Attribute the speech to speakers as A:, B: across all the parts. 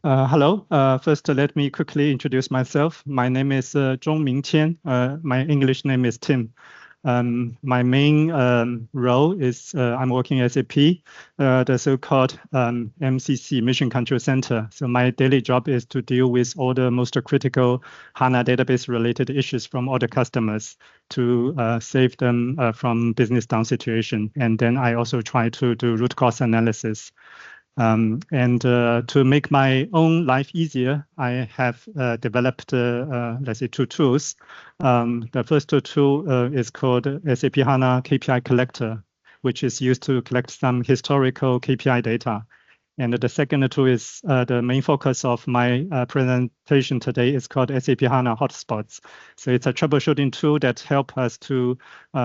A: Hello. First, let me quickly introduce myself. My name is Zhong. My English name is Tim. My main role is I'm working at SAP, the so-called MCC, Mission Control Center. So my daily job is to deal with all the most critical HANA database related issues from all the customers to save them from business down situation. And then I also try to do root cause analysis. To make my own life easier, I have developed, let's say, two tools. The first tool is called SAP HANA KPI Collector, which is used to collect some historical KPI data. And the second tool is the main focus of my presentation today is called SAP HANA HotSpots. So it's a troubleshooting tool that helps us to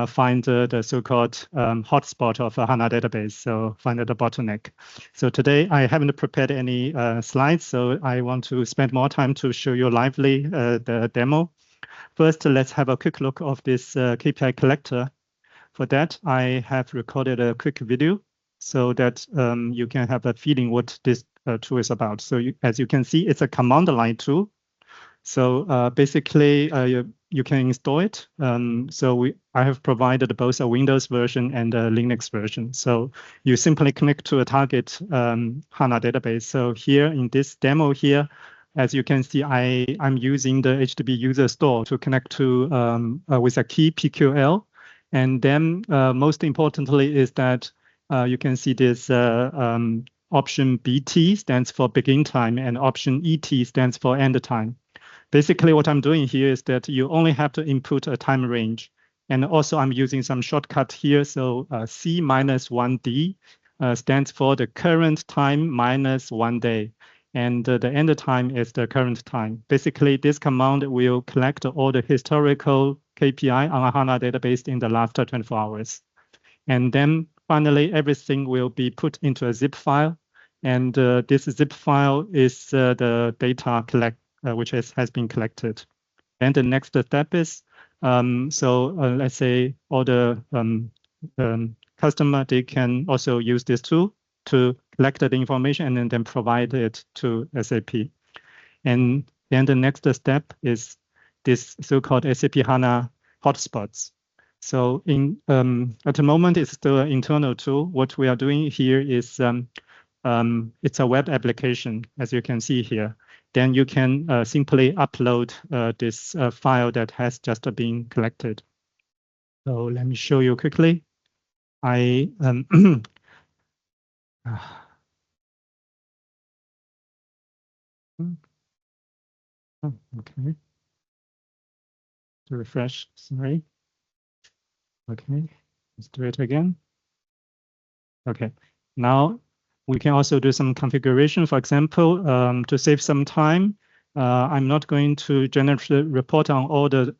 A: find the so-called hotspot of a HANA database, so find the bottleneck. So today I haven't prepared any slides, so I want to spend more time to show you lively the demo. First, let's have a quick look of this KPI collector. For that, I have recorded a quick video so that you can have a feeling what this tool is about. So as you can see, it's a command line tool. So basically, you can install it. I have provided both a Windows version and a Linux version. So you simply connect to a target HANA database. So here in this demo here, as you can see, I'm using the HDB user store to connect to with a key PQL. And then most importantly is that you can see this option BT stands for begin time and option ET stands for end time. Basically, what I'm doing here is that you only have to input a time range. And also I'm using some shortcut here. So C minus 1D stands for the current time minus 1 day. And the end time is the current time. Basically, this command will collect all the historical KPI on a HANA database in the last 24 hours. And then finally, everything will be put into a zip file. And this zip file is the data which has been collected. And the next step is, let's say all the customer, they can also use this tool to collect the information and then provide it to SAP. And then the next step is this so-called SAP HANA HotSpots. So at the moment, it's still an internal tool. What we are doing here is it's a web application, as you can see here. Then you can simply upload this file that has just been collected. So let me show you quickly. Okay. To refresh, sorry. Okay, let's do it again. Okay, now we can also do some configuration. For example, to save some time, I'm not going to generate a report on all the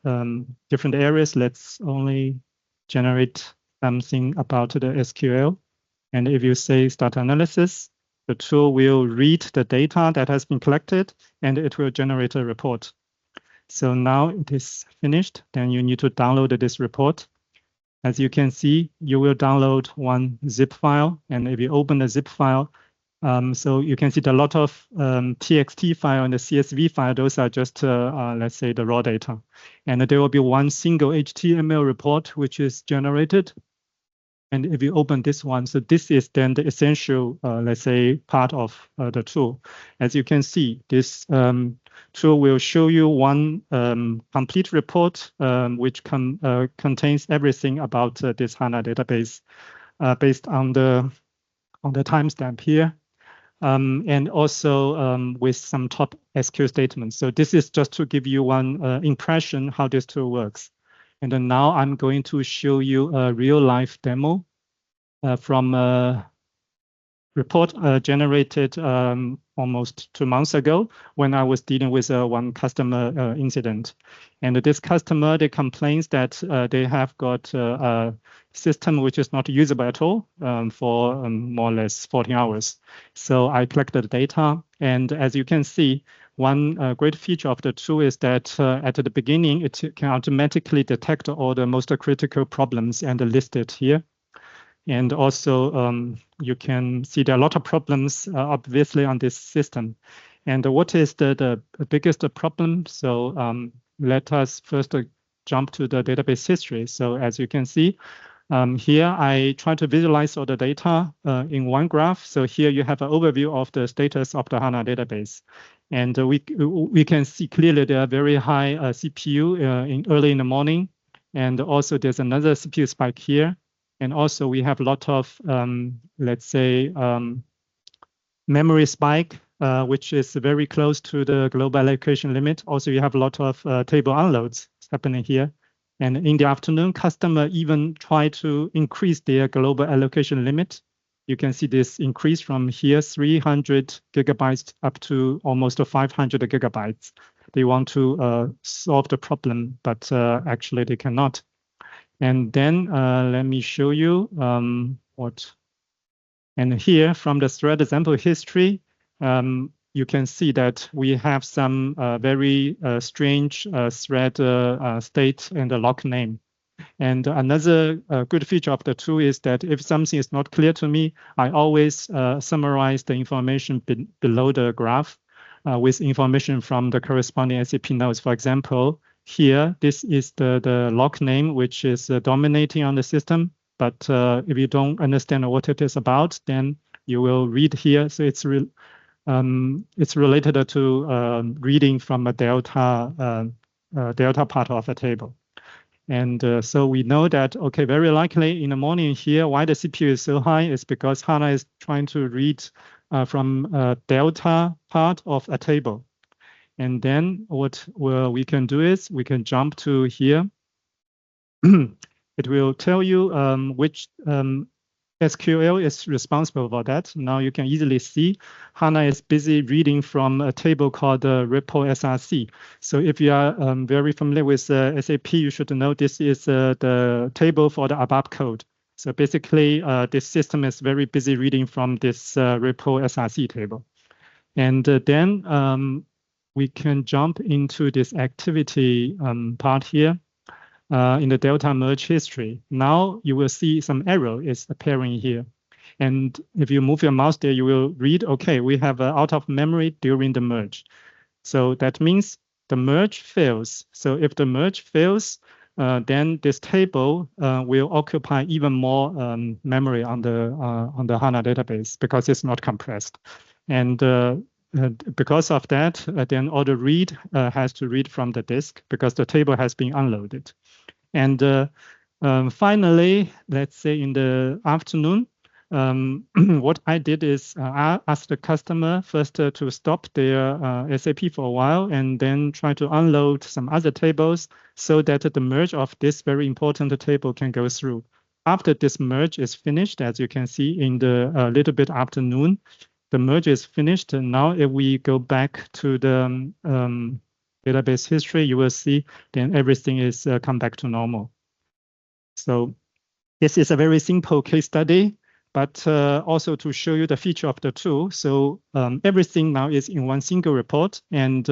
A: different areas. Let's only generate something about the SQL. And if you say start analysis, the tool will read the data that has been collected and it will generate a report. So now it is finished. Then you need to download this report. As you can see, you will download one zip file. And if you open the zip file, so you can see a lot of TXT file and the CSV file. Those are just, let's say, the raw data. And there will be one single HTML report, which is generated. And if you open this one, so this is then the essential, let's say, part of the tool. As you can see, this tool will show you one complete report, which contains everything about this HANA database based on the timestamp here, and also with some top SQL statements. So this is just to give you one impression how this tool works. And then now I'm going to show you a real-life demo from a report generated almost 2 months ago when I was dealing with one customer incident. And this customer, they complains that they have got a system which is not usable at all for more or less 14 hours. So I collected the data. And as you can see, one great feature of the tool is that at the beginning, it can automatically detect all the most critical problems and list it here. And also, you can see there are a lot of problems, obviously, on this system. And what is the biggest problem? So let us first jump to the database history. So as you can see, here I try to visualize all the data in one graph. So here you have an overview of the status of the HANA database. And we can see clearly there are very high CPU early in the morning. And also there's another CPU spike here. And also we have a lot of, let's say, memory spike, which is very close to the global allocation limit. Also, you have a lot of table unloads happening here. And in the afternoon, customer even try to increase their global allocation limit. You can see this increase from here, 300 gigabytes up to almost 500 gigabytes. They want to solve the problem, but actually they cannot. And then let me show you what. And here from the thread example history, you can see that we have some very strange thread state and the lock name. And another good feature of the tool is that if something is not clear to me, I always summarize the information below the graph with information from the corresponding SAP nodes. For example, here, this is the lock name, which is dominating on the system. But if you don't understand what it is about, then you will read here. So it's related to reading from a delta part of a table. And so we know that, okay, very likely in the morning here, why the CPU is so high is because HANA is trying to read from a delta part of a table. And then what we can do is we can jump to here. It will tell you which SQL is responsible for that. Now you can easily see HANA is busy reading from a table called repo SRC. So if you are very familiar with SAP, you should know this is the table for the ABAP code. So basically, this system is very busy reading from this repo SRC table. And then we can jump into this activity part here. In the delta merge history. Now you will see some arrow is appearing here. And if you move your mouse there, you will read, okay, we have out of memory during the merge. So that means the merge fails. So if the merge fails, then this table will occupy even more memory on the HANA database because it's not compressed. And because of that, then all the read has to read from the disk because the table has been unloaded. And finally, let's say in the afternoon, what I did is I asked the customer first to stop their SAP for a while and then try to unload some other tables so that the merge of this very important table can go through. After this merge is finished, as you can see in the little bit afternoon, the merge is finished. And now if we go back to the database history, you will see then everything is come back to normal. So this is a very simple case study, but also to show you the feature of the tool. So everything now is in one single report. And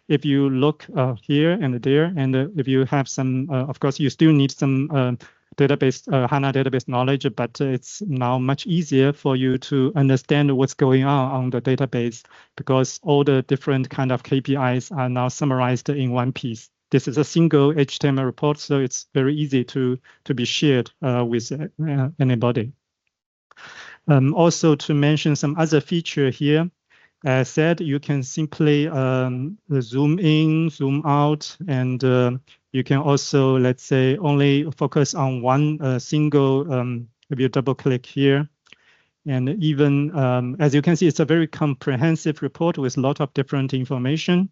A: if you look here and there, and if you have some, of course, you still need some database, HANA database knowledge, but it's now much easier for you to understand what's going on the database because all the different kind of KPIs are now summarized in one piece. This is a single HTML report, so it's very easy to be shared with anybody. Also to mention some other feature here, as said, you can simply zoom in, zoom out, and you can also, let's say, only focus on one single, if you double click here. And even, as you can see, it's a very comprehensive report with a lot of different information.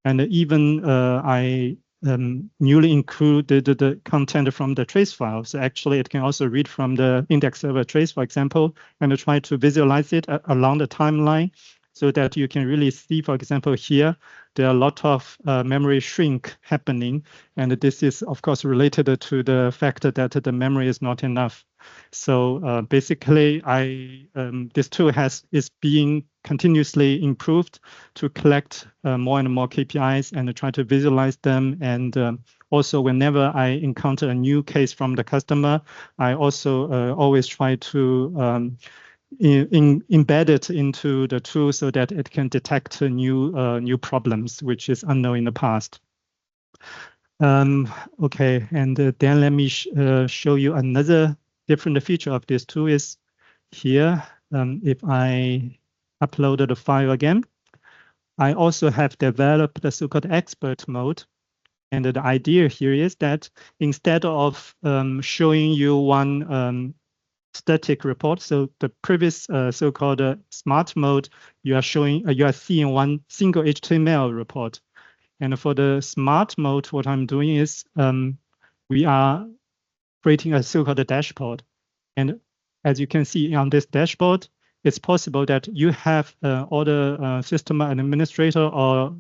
A: And even I newly included the content from the trace file. So actually, it can also read from the index server trace, for example, and try to visualize it along the timeline so that you can really see, for example, here, there are a lot of memory shrink happening. And this is, of course, related to the fact that the memory is not enough. So basically, this tool is being continuously improved to collect more and more KPIs and try to visualize them. And also, whenever I encounter a new case from the customer, I also always try to embedded into the tool so that it can detect new problems, which is unknown in the past. Okay, and then let me show you another different feature of this tool is here. If I upload the file again, I also have developed the so-called expert mode. And the idea here is that instead of showing you one static report, so the previous so-called smart mode, you are seeing one single HTML report. And for the smart mode, what I'm doing is we are creating a so-called dashboard. And as you can see on this dashboard, it's possible that you have all the system administrator or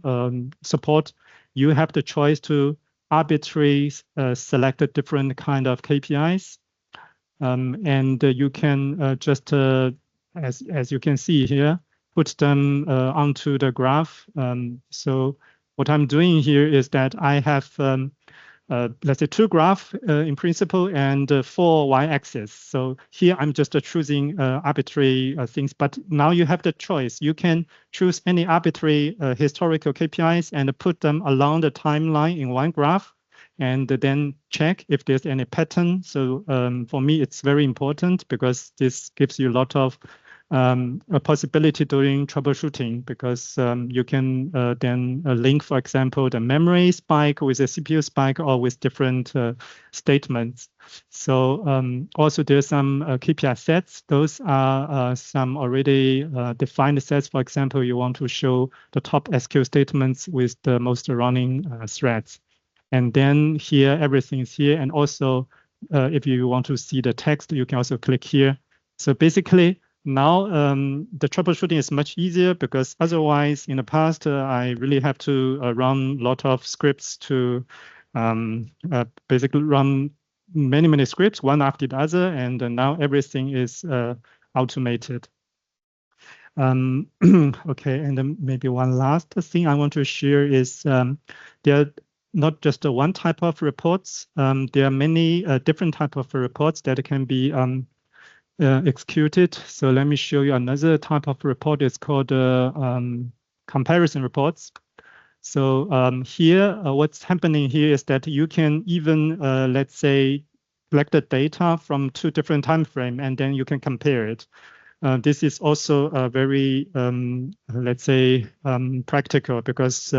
A: support. You have the choice to arbitrarily select a different kind of KPIs. And you can just, as you can see here, put them onto the graph. So what I'm doing here is that I have, let's say, 2 graphs in principle and 4 y-axis. So here I'm just choosing arbitrary things, but now you have the choice. You can choose any arbitrary historical KPIs and put them along the timeline in one graph, and then check if there's any pattern. So for me, it's very important because this gives you a lot of a possibility during troubleshooting, because you can then link, for example, the memory spike with a CPU spike or with different statements. So also there's some KPI sets. Those are some already defined sets. For example, you want to show the top SQL statements with the most running threads. And then here, everything is here. And also, if you want to see the text, you can also click here. So basically, now the troubleshooting is much easier, because otherwise in the past I really have to run a lot of scripts to basically run many scripts one after the other, and now everything is automated. Okay, and then maybe one last thing I want to share is there are not just one type of reports. There are many different type of reports that can be executed. So let me show you another type of report. It's called comparison reports. So here, what's happening here is that you can even, let's say, collect the data from 2 different time frames, and then you can compare it. This is also very, let's say, practical, because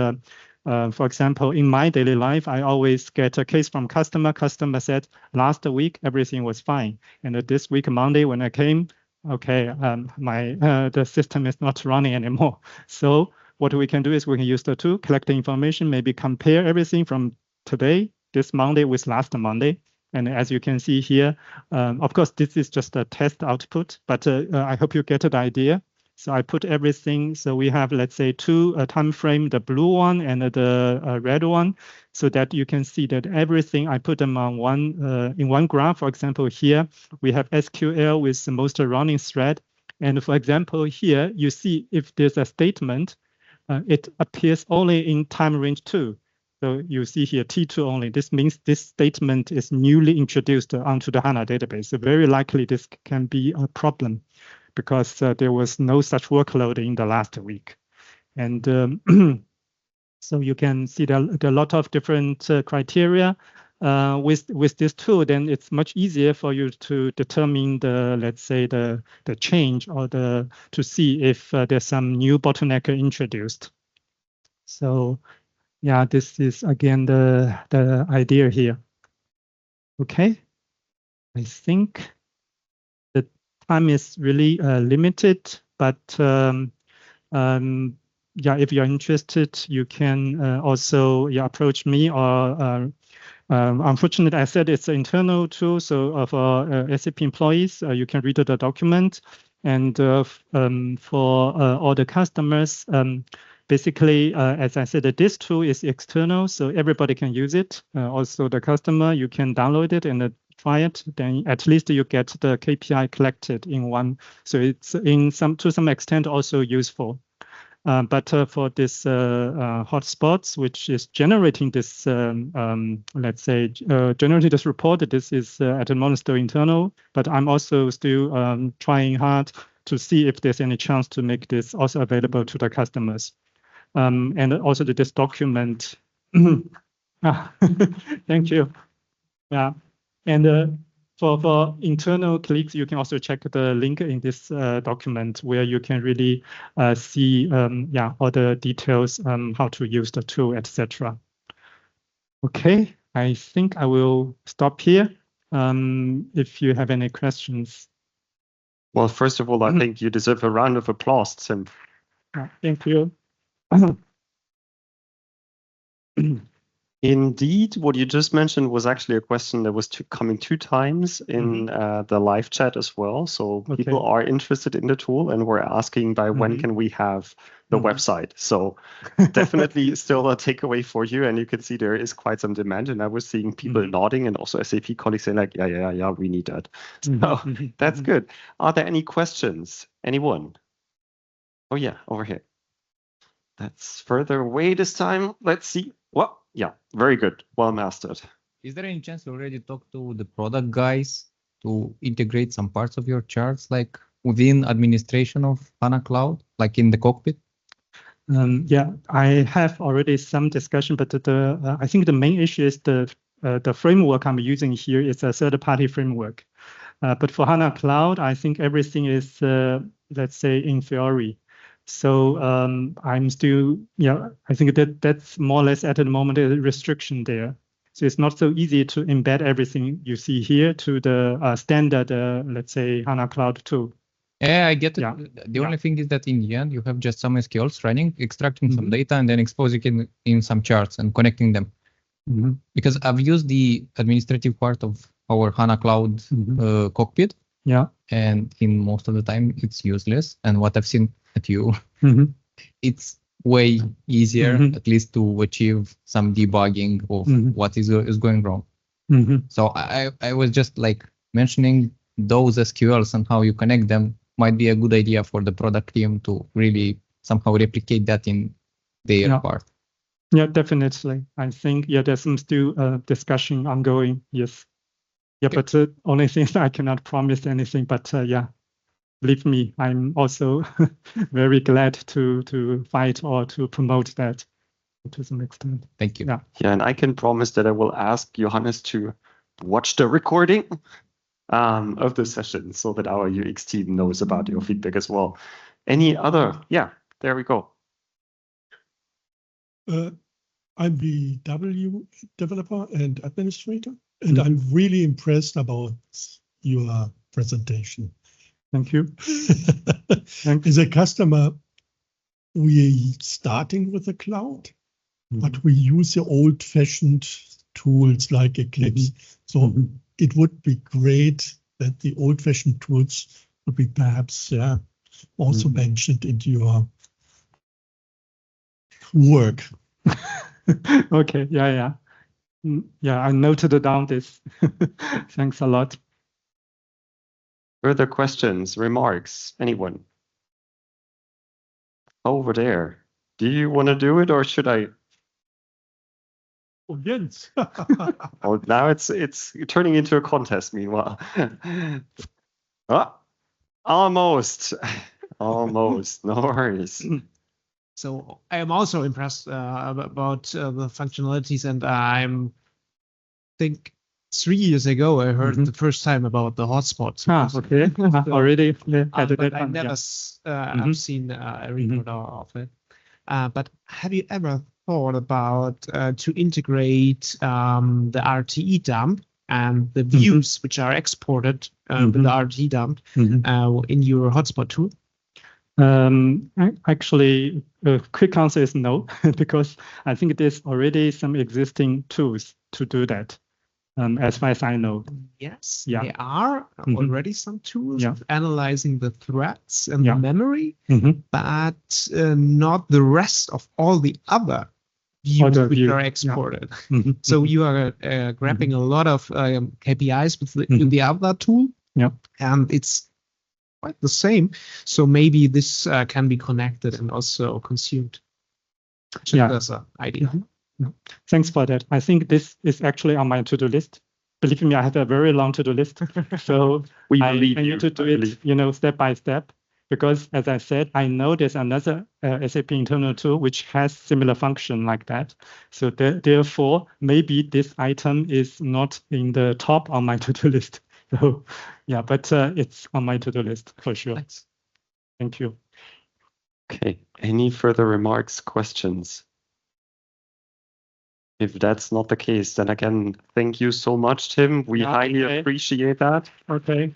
A: for example, in my daily life, I always get a case from customer. Customer said, last week, everything was fine. And this week, Monday, when I came, okay, the system is not running anymore. So what we can do is we can use the tool, collect the information, maybe compare everything from today, this Monday with last Monday. And as you can see here, of course, this is just a test output, but I hope you get the idea. So I put everything. So we have, let's say, 2 time frame, the blue one and the red one, so that you can see that everything I put them on in one graph. For example, here we have SQL with the most running thread. And for example, here you see if there's a statement, it appears only in time range 2. So you see here T2 only. This means this statement is newly introduced onto the HANA database. So very likely this can be a problem, because there was no such workload in the last week. And so you can see there are a lot of different criteria with this tool. Then it's much easier for you to determine the, let's say, the change, or to see if there's some new bottleneck introduced. So yeah, this is again the idea here. Okay, I think the time is really limited, but yeah, if you're interested, you can also approach me, or unfortunately, I said it's an internal tool, so for SAP employees, you can read the document. And for all the customers, basically, as I said, this tool is external, so everybody can use it. Also, the customer, you can download it and try it. Then at least you get the KPI collected in one. So it's to some extent also useful. But for this hotspots, which is generating this, let's say, generating this report, this is at the moment still internal, but I'm also still trying hard to see if there's any chance to make this also available to the customers. And also this document. Thank you. Yeah, and for internal colleagues, you can also check the link in this document where you can really see all the details, how to use the tool, etc. Okay, I think I will stop here. If you have any questions.
B: Well, first of all, I think you deserve a round of applause, Tim.
A: Thank you.
B: Indeed, what you just mentioned was actually a question that was coming 2 times in the live chat as well. So people are interested in the tool and we're asking by when can we have the website. So definitely still a takeaway for you. And you can see there is quite some demand. And I was seeing people nodding and also SAP colleagues saying like, yeah, we need that. So that's good. Are there any questions? Anyone? Oh yeah, over here. That's further away this time. Let's see. What? Yeah, very good. Well mastered.
C: Is there any chance you already talked to the product guys to integrate some parts of your charts, like within administration of HANA Cloud, like in the cockpit?
A: Yeah, I have already some discussion, but I think the main issue is the framework I'm using here is a third-party framework. But for HANA Cloud, I think everything is, let's say, in theory. So I'm still, I think that's more or less at the moment a restriction there. So it's not so easy to embed everything you see here to the standard, let's say, HANA Cloud tool.
C: Yeah, I get it. Yeah. The only thing is that in the end, you have just some SQLs running, extracting some data, and then exposing it in some charts and connecting them. Because I've used the administrative part of our HANA Cloud cockpit.
A: Yeah.
C: And in most of the time, it's useless. And what I've seen at you, it's way easier, at least to achieve some debugging of what is going wrong. So I was just like mentioning those SQLs and how you connect them might be a good idea for the product team to really somehow replicate that in their part.
A: Yeah, definitely. I think, there's some still discussion ongoing. Yes. Yeah, but the only thing is I cannot promise anything, but believe me, I'm also very glad to fight or to promote that to some extent.
C: Thank you.
B: Yeah, and I can promise that I will ask Johannes to watch the recording of the session so that our UX team knows about your feedback as well. Any other? Yeah, there we go.
D: I'm the W developer and administrator, and I'm really impressed about your presentation.
A: Thank you.
D: As a customer, we're starting with the cloud, but we use the old-fashioned tools like Eclipse. So it would be great that the old-fashioned tools would be perhaps also mentioned into your work.
A: Okay, yeah, I noted down this. Thanks a lot.
B: Further questions, remarks, anyone? Over there. Do you want to do it or should I?
D: Oh, yes.
B: Oh, now it's turning into a contest meanwhile. Almost. Almost. No worries.
E: So I am also impressed about the functionalities, and I think 3 years ago I heard the first time about the hotspots.
A: Okay. Already.
E: But I never have seen a report of it. But have you ever thought about to integrate the RTE dump and the views which are exported with the RTE dump in your hotspot tool?
A: Actually, a quick answer is no, because I think there's already some existing tools to do that, as far as I know.
E: Yes, there are already some tools analyzing the threads and the memory, but not the rest of all the other views which are exported. So you are grabbing a lot of KPIs with the other tool, and it's quite the same. So maybe this can be connected and also consumed. That's an idea.
A: Thanks for that. I think this is actually on my to-do list. Believe me, I have a very long to-do list. So I need to do it, step by step. because as I said, I know there's another SAP internal tool which has similar function like that. So therefore, maybe this item is not in the top on my to-do list. So yeah, but it's on my to-do list for sure.
E: Thanks.
A: Thank you.
B: Okay, any further remarks, questions? If that's not the case, then again, thank you so much, Tim. We highly appreciate that.
A: Okay.